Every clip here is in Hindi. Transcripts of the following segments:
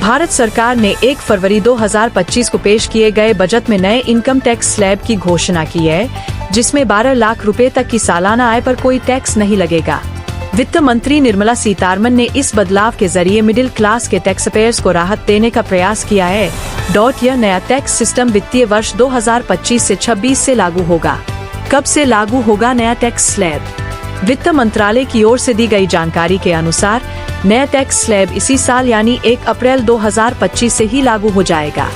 भारत सरकार ने 1 फरवरी 2025 को पेश किए गए बजट में नए इनकम टैक्स स्लैब की घोषणा की है, जिसमें 12 लाख रुपए तक की सालाना आय पर कोई टैक्स नहीं लगेगा। वित्त मंत्री निर्मला सीतारमन ने इस बदलाव के जरिए मिडिल क्लास के टैक्स पेयर्स को राहत देने का प्रयास किया है। यह नया टैक्स सिस्टम वित्तीय वर्ष 2025 से 26 से लागू होगा। कब से लागू होगा नया टैक्स स्लैब? वित्त मंत्रालय की ओर से दी गई जानकारी के अनुसार नया टैक्स स्लैब इसी साल यानी 1 अप्रैल 2025 से ही लागू हो जाएगा।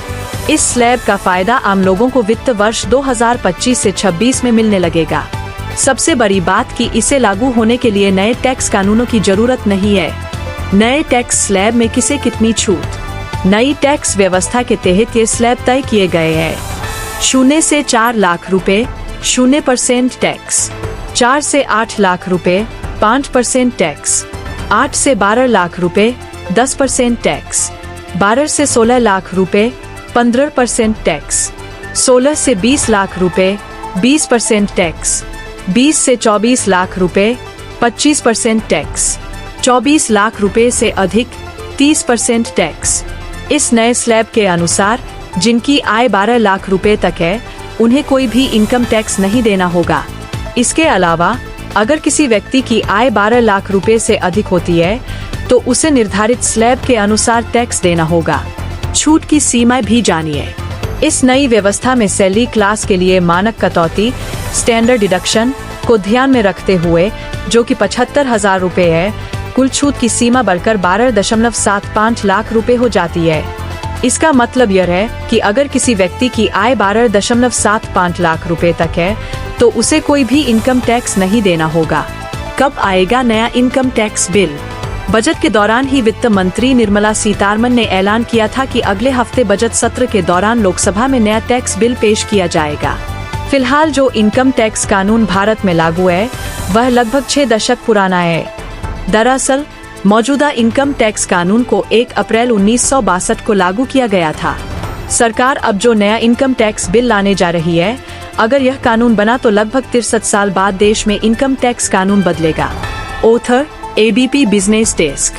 इस स्लैब का फायदा आम लोगों को वित्त वर्ष 2025 से 26 में मिलने लगेगा। सबसे बड़ी बात कि इसे लागू होने के लिए नए टैक्स कानूनों की जरूरत नहीं है। नए टैक्स स्लैब में किसे कितनी छूट? नई टैक्स व्यवस्था के तहत ये स्लैब तय किए गए हैं। 0 से 4 लाख रुपए 0% टैक्स, 4 से 8 लाख रुपए 5% टैक्स, 8 से 12 लाख रुपए 10% टैक्स, 12 से 16 लाख रुपए 15% टैक्स, 16 से 20 लाख रुपए 20% टैक्स, 20 से 24 लाख रुपए 25% टैक्स, 24 लाख रुपए से अधिक 30% टैक्स। इस नए स्लैब के अनुसार जिनकी आय 12 लाख रुपए तक है, उन्हें कोई भी इनकम टैक्स नहीं देना होगा। इसके अलावा अगर किसी व्यक्ति की आय 12 लाख रुपए से अधिक होती है, तो उसे निर्धारित स्लैब के अनुसार टैक्स देना होगा। छूट की सीमाएं भी जानिए। इस नई व्यवस्था में सैलरी क्लास के लिए मानक कटौती स्टैंडर्ड डिडक्शन को ध्यान में रखते हुए, जो कि 75,000 रुपए है, कुल छूट की सीमा बढ़कर 12.75 लाख रुपए हो जाती है। इसका मतलब यह है कि अगर किसी व्यक्ति की आय 12.75 लाख रुपए तक है, तो उसे कोई भी इनकम टैक्स नहीं देना होगा। कब आएगा नया इनकम टैक्स बिल? बजट के दौरान ही वित्त मंत्री निर्मला सीतारमन ने ऐलान किया था कि अगले हफ्ते बजट सत्र के दौरान लोकसभा में नया टैक्स बिल पेश किया जाएगा। फिलहाल जो इनकम टैक्स कानून भारत में लागू है, वह लगभग 6 दशक पुराना है। दरअसल मौजूदा इनकम टैक्स कानून को 1 अप्रैल 1962 को लागू किया गया था। सरकार अब जो नया इनकम टैक्स बिल लाने जा रही है, अगर यह कानून बना तो लगभग 63 साल बाद देश में इनकम टैक्स कानून बदलेगा। Author ABP business desk.